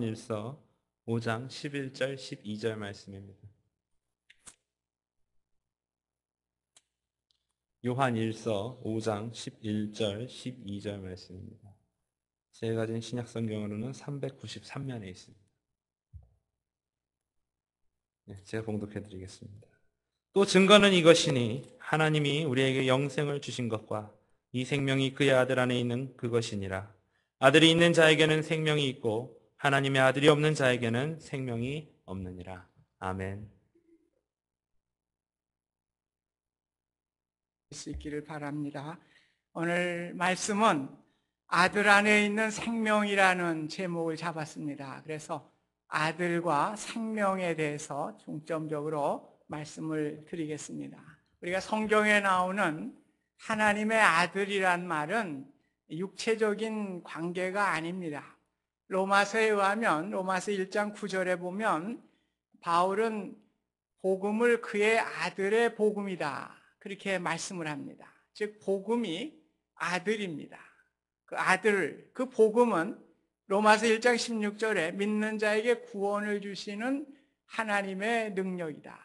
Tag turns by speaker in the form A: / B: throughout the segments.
A: 요한일서 5장 11절 12절 말씀입니다. 요한일서 5장 11절 12절 말씀입니다. 제가 가진 신약 성경으로는 393면에 있습니다. 제가 봉독해 드리겠습니다. 또 증거는 이것이니 하나님이 우리에게 영생을 주신 것과 이 생명이 그의 아들 안에 있는 그것이니라. 아들이 있는 자에게는 생명이 있고 하나님의 아들이 없는 자에게는 생명이 없느니라. 아멘.
B: 수 있기를 바랍니다. 오늘 말씀은 아들 안에 있는 생명이라는 제목을 잡았습니다. 그래서 아들과 생명에 대해서 중점적으로 말씀을 드리겠습니다. 우리가 성경에 나오는 하나님의 아들이란 말은 육체적인 관계가 아닙니다. 로마서에 의하면 로마서 1장 9절에 보면 바울은 복음을 그의 아들의 복음이다, 그렇게 말씀을 합니다. 즉 복음이 아들입니다. 그 아들, 그 복음은 로마서 1장 16절에 믿는 자에게 구원을 주시는 하나님의 능력이다.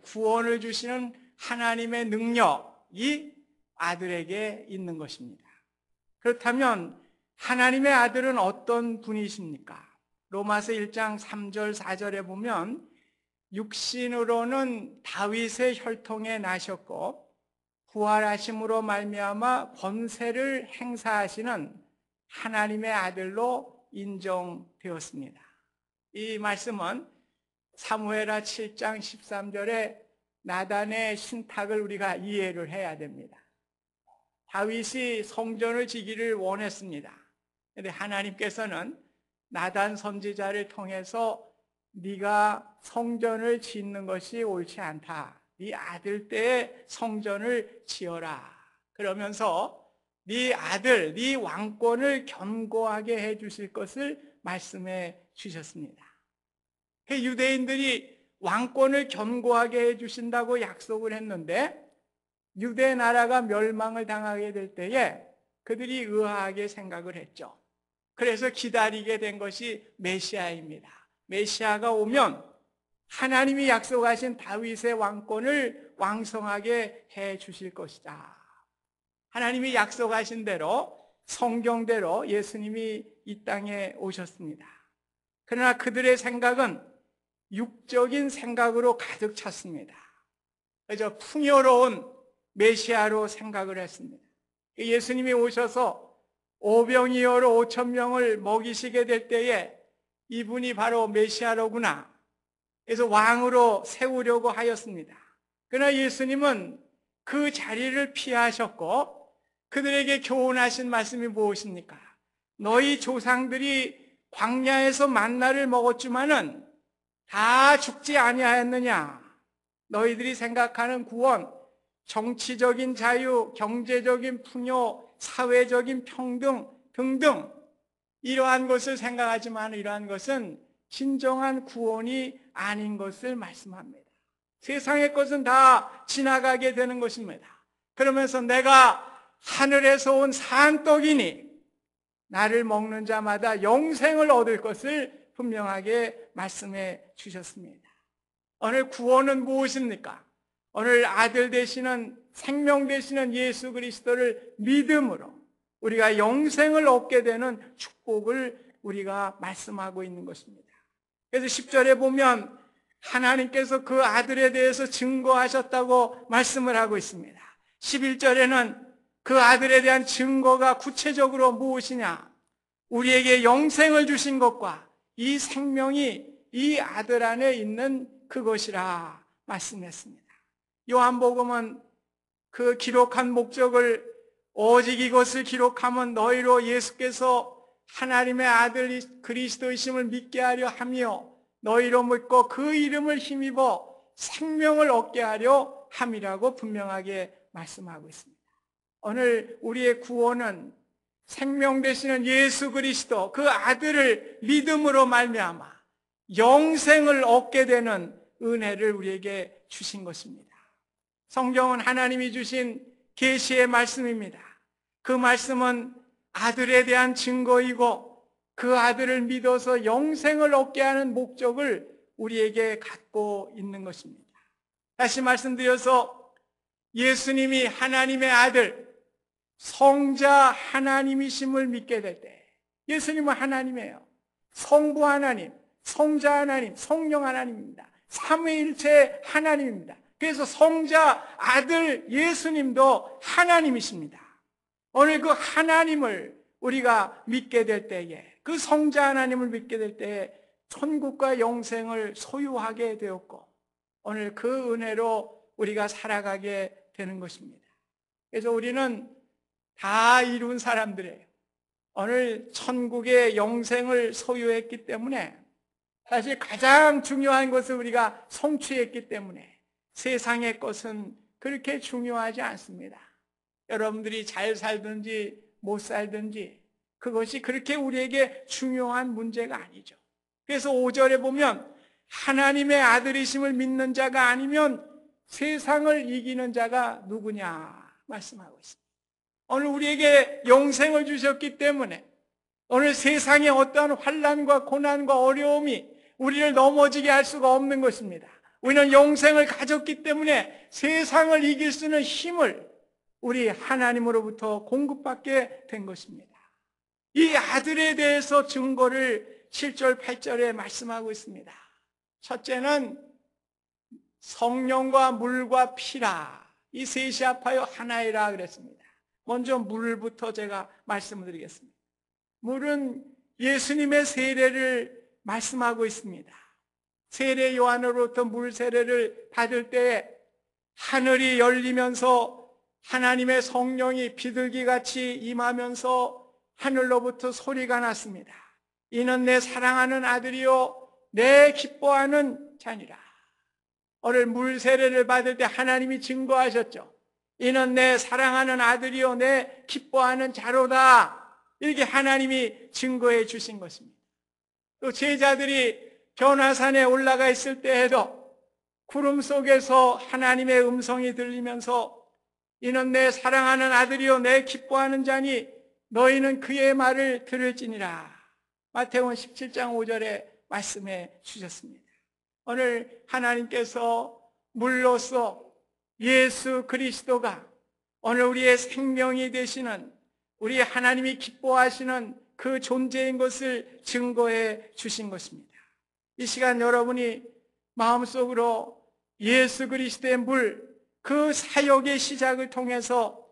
B: 구원을 주시는 하나님의 능력이 아들에게 있는 것입니다. 그렇다면 하나님의 아들은 어떤 분이십니까? 로마서 1장 3절 4절에 보면 육신으로는 다윗의 혈통에 나셨고 부활하심으로 말미암아 권세를 행사하시는 하나님의 아들로 인정되었습니다. 이 말씀은 사무엘하 7장 13절에 나단의 신탁을 우리가 이해를 해야 됩니다. 다윗이 성전을 지기를 원했습니다. 그런데 하나님께서는 나단 선지자를 통해서 네가 성전을 짓는 것이 옳지 않다. 네 아들 때에 성전을 지어라. 그러면서 네 아들, 네 왕권을 견고하게 해주실 것을 말씀해 주셨습니다. 유대인들이 왕권을 견고하게 해주신다고 약속을 했는데 유대 나라가 멸망을 당하게 될 때에 그들이 의아하게 생각을 했죠. 그래서 기다리게 된 것이 메시아입니다. 메시아가 오면 하나님이 약속하신 다윗의 왕권을 왕성하게 해 주실 것이다. 하나님이 약속하신 대로 성경대로 예수님이 이 땅에 오셨습니다. 그러나 그들의 생각은 육적인 생각으로 가득 찼습니다. 그래서 풍요로운 메시아로 생각을 했습니다. 예수님이 오셔서 오병이어로 5,000명을 먹이시게 될 때에 이분이 바로 메시아로구나, 그래서 왕으로 세우려고 하였습니다. 그러나 예수님은 그 자리를 피하셨고 그들에게 교훈하신 말씀이 무엇입니까? 너희 조상들이 광야에서 만나를 먹었지만은 다 죽지 아니하였느냐? 너희들이 생각하는 구원, 정치적인 자유, 경제적인 풍요, 사회적인 평등 등등 이러한 것을 생각하지만 이러한 것은 진정한 구원이 아닌 것을 말씀합니다. 세상의 것은 다 지나가게 되는 것입니다. 그러면서 내가 하늘에서 온 산떡이니 나를 먹는 자마다 영생을 얻을 것을 분명하게 말씀해 주셨습니다. 오늘 구원은 무엇입니까? 오늘 아들 되시는, 생명 되시는 예수 그리스도를 믿음으로 우리가 영생을 얻게 되는 축복을 우리가 말씀하고 있는 것입니다. 그래서 10절에 보면 하나님께서 그 아들에 대해서 증거하셨다고 말씀을 하고 있습니다. 11절에는 그 아들에 대한 증거가 구체적으로 무엇이냐? 우리에게 영생을 주신 것과 이 생명이 이 아들 안에 있는 그것이라 말씀했습니다. 요한복음은 그 기록한 목적을 오직 이것을 기록하면 너희로 예수께서 하나님의 아들 그리스도이심을 믿게 하려 하며 너희로 믿고 그 이름을 힘입어 생명을 얻게 하려 함이라고 분명하게 말씀하고 있습니다. 오늘 우리의 구원은 생명 되시는 예수 그리스도 그 아들을 믿음으로 말미암아 영생을 얻게 되는 은혜를 우리에게 주신 것입니다. 성경은 하나님이 주신 계시의 말씀입니다. 그 말씀은 아들에 대한 증거이고 그 아들을 믿어서 영생을 얻게 하는 목적을 우리에게 갖고 있는 것입니다. 다시 말씀드려서 예수님이 하나님의 아들, 성자 하나님이심을 믿게 될 때, 예수님은 하나님이에요. 성부 하나님, 성자 하나님, 성령 하나님입니다. 삼위일체 하나님입니다. 그래서 성자 아들 예수님도 하나님이십니다. 오늘 그 하나님을 우리가 믿게 될 때에, 그 성자 하나님을 믿게 될 때에 천국과 영생을 소유하게 되었고, 오늘 그 은혜로 우리가 살아가게 되는 것입니다. 그래서 우리는 다 이룬 사람들이에요. 오늘 천국의 영생을 소유했기 때문에, 사실 가장 중요한 것을 우리가 성취했기 때문에 세상의 것은 그렇게 중요하지 않습니다. 여러분들이 잘 살든지 못 살든지 그것이 그렇게 우리에게 중요한 문제가 아니죠. 그래서 5절에 보면 하나님의 아들이심을 믿는 자가 아니면 세상을 이기는 자가 누구냐 말씀하고 있습니다. 오늘 우리에게 영생을 주셨기 때문에 오늘 세상의 어떠한 환난과 고난과 어려움이 우리를 넘어지게 할 수가 없는 것입니다. 우리는 영생을 가졌기 때문에 세상을 이길 수 있는 힘을 우리 하나님으로부터 공급받게 된 것입니다. 이 아들에 대해서 증거를 7절, 8절에 말씀하고 있습니다. 첫째는 성령과 물과 피라. 이 셋이 합하여 하나이라 그랬습니다. 먼저 물부터 제가 말씀을 드리겠습니다. 물은 예수님의 세례를 말씀하고 있습니다. 세례 요한으로부터 물 세례를 받을 때에 하늘이 열리면서 하나님의 성령이 비둘기같이 임하면서 하늘로부터 소리가 났습니다. 이는 내 사랑하는 아들이요 내 기뻐하는 자니라. 오늘 물 세례를 받을 때 하나님이 증거하셨죠. 이는 내 사랑하는 아들이요 내 기뻐하는 자로다. 이렇게 하나님이 증거해 주신 것입니다. 또 제자들이 변화산에 올라가 있을 때에도 구름 속에서 하나님의 음성이 들리면서 이는 내 사랑하는 아들이요 내 기뻐하는 자니 너희는 그의 말을 들을지니라. 마태복음 17장 5절에 말씀해 주셨습니다. 오늘 하나님께서 물로써 예수 그리스도가 오늘 우리의 생명이 되시는, 우리 하나님이 기뻐하시는 그 존재인 것을 증거해 주신 것입니다. 이 시간 여러분이 마음속으로 예수 그리스도의 물, 그 사역의 시작을 통해서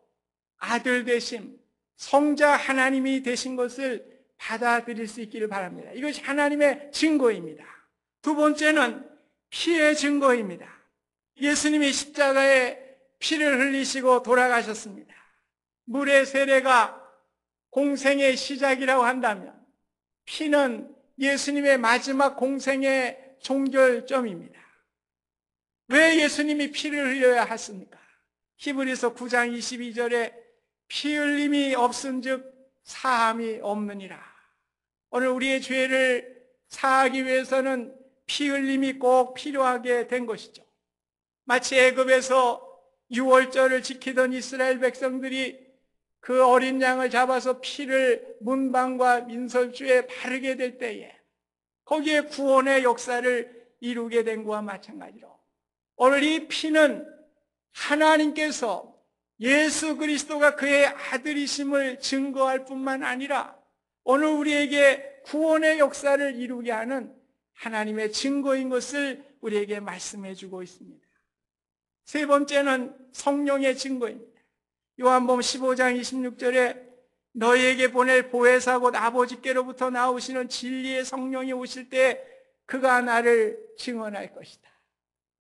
B: 아들 되심, 성자 하나님이 되신 것을 받아들일 수 있기를 바랍니다. 이것이 하나님의 증거입니다. 두 번째는 피의 증거입니다. 예수님이 십자가에 피를 흘리시고 돌아가셨습니다. 물의 세례가 공생의 시작이라고 한다면 피는 예수님의 마지막 공생의 종결점입니다. 왜 예수님이 피를 흘려야 했습니까? 히브리서 9장 22절에 피 흘림이 없은즉 사함이 없느니라. 오늘 우리의 죄를 사하기 위해서는 피 흘림이 꼭 필요하게 된 것이죠. 마치 애굽에서 유월절을 지키던 이스라엘 백성들이 그 어린 양을 잡아서 피를 문방과 민설주에 바르게 될 때에 거기에 구원의 역사를 이루게 된 것과 마찬가지로 오늘 이 피는 하나님께서 예수 그리스도가 그의 아들이심을 증거할 뿐만 아니라 오늘 우리에게 구원의 역사를 이루게 하는 하나님의 증거인 것을 우리에게 말씀해 주고 있습니다. 세 번째는 성령의 증거입니다. 요한복음 15장 26절에 너희에게 보낼 보혜사 곧 아버지께로부터 나오시는 진리의 성령이 오실 때 그가 나를 증언할 것이다.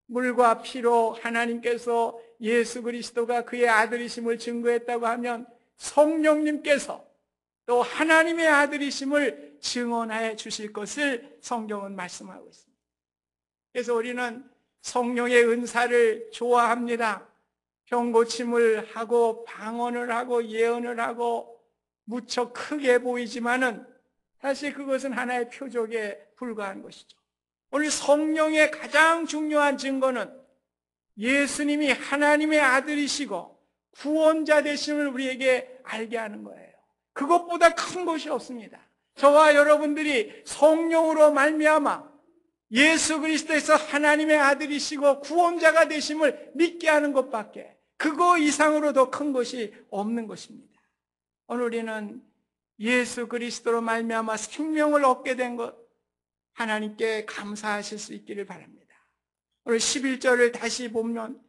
B: 물과 피로 하나님께서 예수 그리스도가 그의 아들이심을 증거했다고 하면 성령님께서 또 하나님의 아들이심을 증언해 주실 것을 성경은 말씀하고 있습니다. 그래서 우리는 성령의 은사를 좋아합니다. 병고침을 하고 방언을 하고 예언을 하고 무척 크게 보이지만은 사실 그것은 하나의 표적에 불과한 것이죠. 오늘 성령의 가장 중요한 증거는 예수님이 하나님의 아들이시고 구원자 되심을 우리에게 알게 하는 거예요. 그것보다 큰 것이 없습니다. 저와 여러분들이 성령으로 말미암아 예수 그리스도에서 하나님의 아들이시고 구원자가 되심을 믿게 하는 것밖에 그거 이상으로 더 큰 것이 없는 것입니다. 오늘 우리는 예수 그리스도로 말미암아 생명을 얻게 된 것 하나님께 감사하실 수 있기를 바랍니다. 오늘 11절을 다시 보면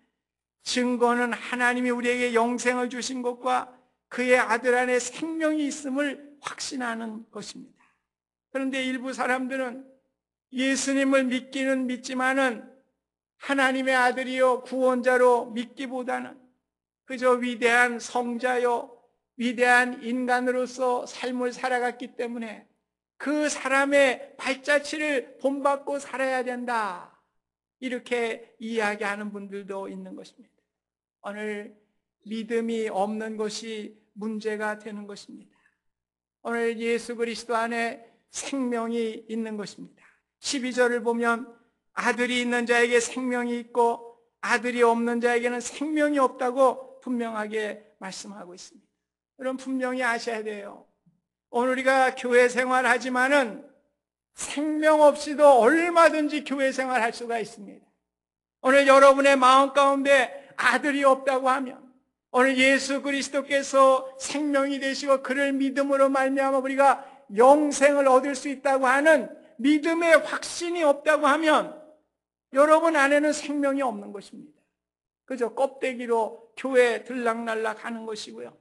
B: 증거는 하나님이 우리에게 영생을 주신 것과 그의 아들 안에 생명이 있음을 확신하는 것입니다. 그런데 일부 사람들은 예수님을 믿기는 믿지만은 하나님의 아들이요 구원자로 믿기보다는 그저 위대한 성자요 위대한 인간으로서 삶을 살아갔기 때문에 그 사람의 발자취를 본받고 살아야 된다, 이렇게 이야기하는 분들도 있는 것입니다. 오늘 믿음이 없는 것이 문제가 되는 것입니다. 오늘 예수 그리스도 안에 생명이 있는 것입니다. 12절을 보면 아들이 있는 자에게 생명이 있고 아들이 없는 자에게는 생명이 없다고 분명하게 말씀하고 있습니다. 여러분 분명히 아셔야 돼요. 오늘 우리가 교회 생활하지만은 생명 없이도 얼마든지 교회 생활할 수가 있습니다. 오늘 여러분의 마음 가운데 아들이 없다고 하면 오늘 예수 그리스도께서 생명이 되시고 그를 믿음으로 말미암아 우리가 영생을 얻을 수 있다고 하는 믿음의 확신이 없다고 하면 여러분 안에는 생명이 없는 것입니다. 그저 껍데기로 교회 들락날락 하는 것이고요.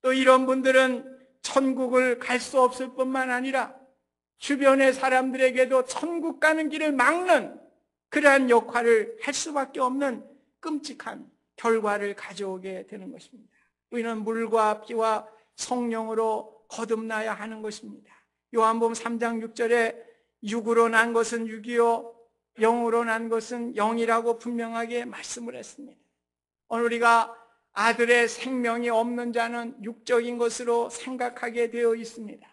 B: 또 이런 분들은 천국을 갈 수 없을 뿐만 아니라 주변의 사람들에게도 천국 가는 길을 막는 그러한 역할을 할 수밖에 없는 끔찍한 결과를 가져오게 되는 것입니다. 우리는 물과 피와 성령으로 거듭나야 하는 것입니다. 요한복음 3장 6절에 육으로 난 것은 육이요 영으로 난 것은 영이라고 분명하게 말씀을 했습니다. 오늘 우리가 아들의 생명이 없는 자는 육적인 것으로 생각하게 되어 있습니다.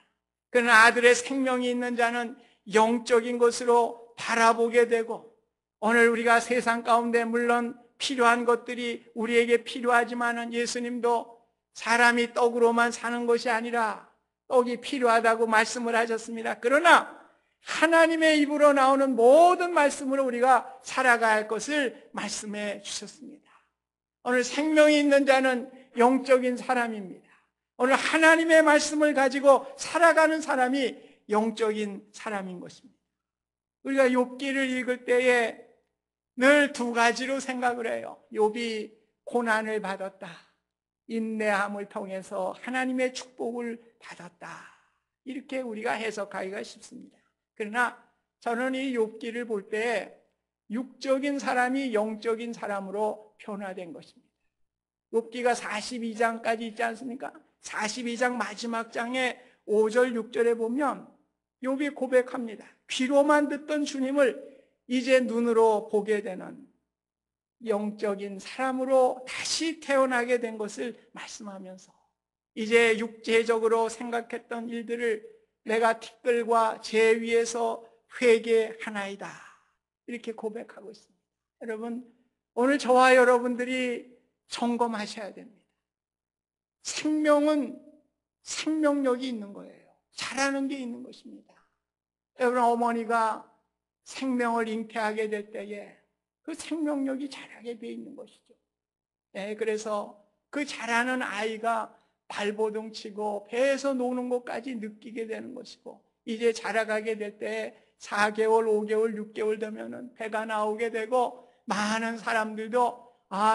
B: 그러나 아들의 생명이 있는 자는 영적인 것으로 바라보게 되고 오늘 우리가 세상 가운데 물론 필요한 것들이 우리에게 필요하지만은 예수님도 사람이 떡으로만 사는 것이 아니라 떡이 필요하다고 말씀을 하셨습니다. 그러나 하나님의 입으로 나오는 모든 말씀으로 우리가 살아갈 것을 말씀해 주셨습니다. 오늘 생명이 있는 자는 영적인 사람입니다. 오늘 하나님의 말씀을 가지고 살아가는 사람이 영적인 사람인 것입니다. 우리가 욥기를 읽을 때에 늘 두 가지로 생각을 해요. 욥이 고난을 받았다, 인내함을 통해서 하나님의 축복을 받았다, 이렇게 우리가 해석하기가 쉽습니다. 그러나 저는 이 욥기를 볼 때 육적인 사람이 영적인 사람으로 변화된 것입니다. 욥기가 42장까지 있지 않습니까? 42장 마지막 장에 5절 6절에 보면 욥이 고백합니다. 귀로만 듣던 주님을 이제 눈으로 보게 되는 영적인 사람으로 다시 태어나게 된 것을 말씀하면서 이제 육체적으로 생각했던 일들을 내가 티끌과 재 위에서 회개하나이다, 이렇게 고백하고 있습니다. 여러분 오늘 저와 여러분들이 점검하셔야 됩니다. 생명은 생명력이 있는 거예요. 자라는 게 있는 것입니다. 여러분 어머니가 생명을 잉태하게 될 때에 그 생명력이 자라게 되어 있는 것이죠. 네, 그래서 그 자라는 아이가 발버둥 치고 배에서 노는 것까지 느끼게 되는 것이고 이제 자라가게 될 때 4개월, 5개월, 6개월 되면은 배가 나오게 되고 많은 사람들도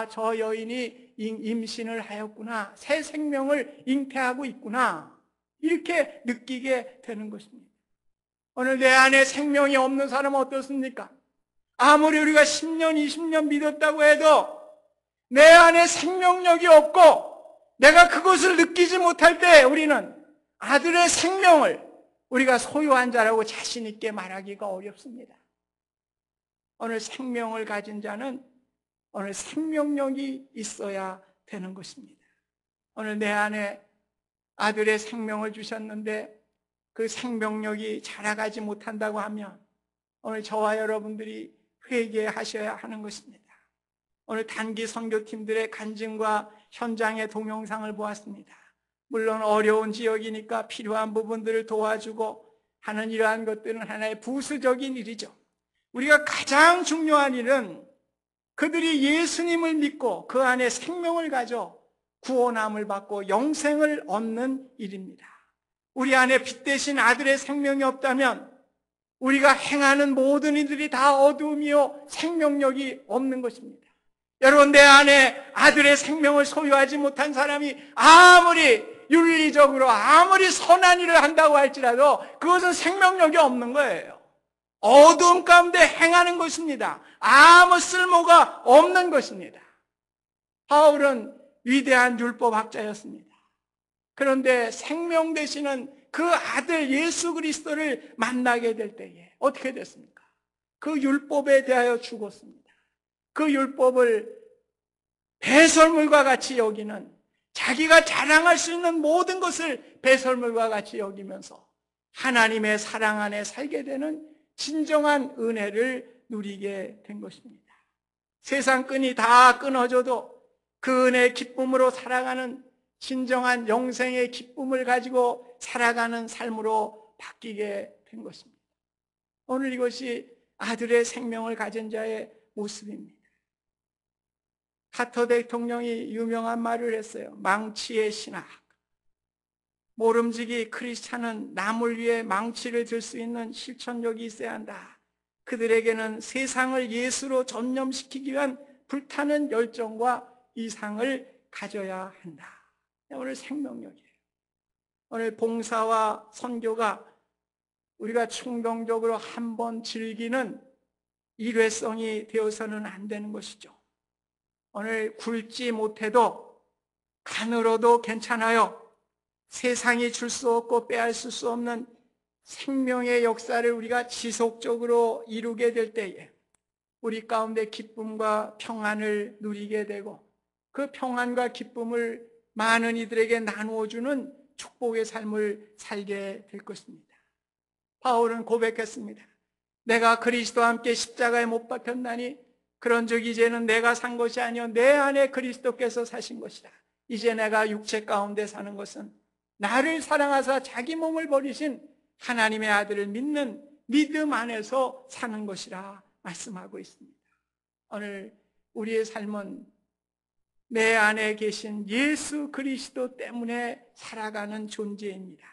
B: 저 여인이 임신을 하였구나, 새 생명을 잉태하고 있구나, 이렇게 느끼게 되는 것입니다. 오늘 내 안에 생명이 없는 사람은 어떻습니까? 아무리 우리가 10년, 20년 믿었다고 해도 내 안에 생명력이 없고 내가 그것을 느끼지 못할 때 우리는 아들의 생명을 우리가 소유한 자라고 자신 있게 말하기가 어렵습니다. 오늘 생명을 가진 자는 오늘 생명력이 있어야 되는 것입니다. 오늘 내 안에 아들의 생명을 주셨는데 그 생명력이 자라가지 못한다고 하면 오늘 저와 여러분들이 회개하셔야 하는 것입니다. 오늘 단기 선교팀들의 간증과 현장의 동영상을 보았습니다. 물론 어려운 지역이니까 필요한 부분들을 도와주고 하는 이러한 것들은 하나의 부수적인 일이죠. 우리가 가장 중요한 일은 그들이 예수님을 믿고 그 안에 생명을 가져 구원함을 받고 영생을 얻는 일입니다. 우리 안에 빛 대신 아들의 생명이 없다면 우리가 행하는 모든 일들이 다 어두움이요 생명력이 없는 것입니다. 여러분, 내 안에 아들의 생명을 소유하지 못한 사람이 아무리 윤리적으로 아무리 선한 일을 한다고 할지라도 그것은 생명력이 없는 거예요. 어두움 가운데 행하는 것입니다. 아무 쓸모가 없는 것입니다. 바울은 위대한 율법학자였습니다. 그런데 생명 되시는 그 아들 예수 그리스도를 만나게 될 때에 어떻게 됐습니까? 그 율법에 대하여 죽었습니다. 그 율법을 배설물과 같이 여기는, 자기가 자랑할 수 있는 모든 것을 배설물과 같이 여기면서 하나님의 사랑 안에 살게 되는 진정한 은혜를 누리게 된 것입니다. 세상 끈이 다 끊어져도 그 은혜의 기쁨으로 살아가는 진정한 영생의 기쁨을 가지고 살아가는 삶으로 바뀌게 된 것입니다. 오늘 이것이 아들의 생명을 가진 자의 모습입니다. 카터 대통령이 유명한 말을 했어요. 망치의 신학. 모름지기 크리스찬은 남을 위해 망치를 들 수 있는 실천력이 있어야 한다. 그들에게는 세상을 예수로 전념시키기 위한 불타는 열정과 이상을 가져야 한다. 오늘 생명력이에요. 오늘 봉사와 선교가 우리가 충동적으로 한번 즐기는 일회성이 되어서는 안 되는 것이죠. 오늘 굶지 못해도 간으로도 괜찮아요. 세상이 줄 수 없고 빼앗을 수 없는 생명의 역사를 우리가 지속적으로 이루게 될 때에 우리 가운데 기쁨과 평안을 누리게 되고 그 평안과 기쁨을 많은 이들에게 나누어주는 축복의 삶을 살게 될 것입니다. 바울은 고백했습니다. 내가 그리스도와 함께 십자가에 못 박혔나니 그런즉 이제는 내가 산 것이 아니요 내 안에 그리스도께서 사신 것이다. 이제 내가 육체 가운데 사는 것은 나를 사랑하사 자기 몸을 버리신 하나님의 아들을 믿는 믿음 안에서 사는 것이라 말씀하고 있습니다. 오늘 우리의 삶은 내 안에 계신 예수 그리스도 때문에 살아가는 존재입니다.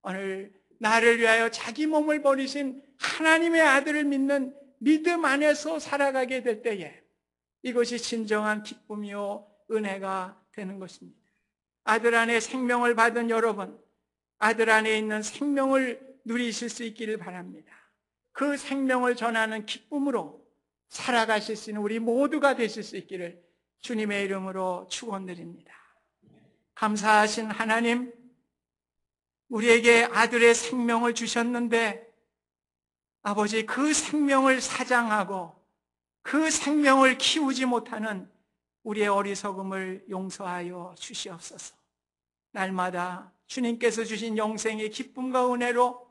B: 오늘 나를 위하여 자기 몸을 버리신 하나님의 아들을 믿는 믿음 안에서 살아가게 될 때에 이것이 진정한 기쁨이요 은혜가 되는 것입니다. 아들 안에 생명을 받은 여러분, 아들 안에 있는 생명을 누리실 수 있기를 바랍니다. 그 생명을 전하는 기쁨으로 살아가실 수 있는 우리 모두가 되실 수 있기를 주님의 이름으로 축원드립니다. 감사하신 하나님, 우리에게 아들의 생명을 주셨는데 아버지, 그 생명을 사장하고 그 생명을 키우지 못하는 우리의 어리석음을 용서하여 주시옵소서. 날마다 주님께서 주신 영생의 기쁨과 은혜로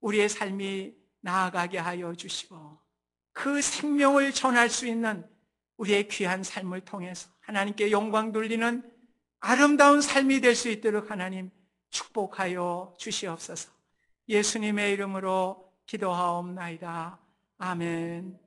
B: 우리의 삶이 나아가게 하여 주시고 그 생명을 전할 수 있는 우리의 귀한 삶을 통해서 하나님께 영광 돌리는 아름다운 삶이 될 수 있도록 하나님 축복하여 주시옵소서. 예수님의 이름으로 기도하옵나이다. 아멘.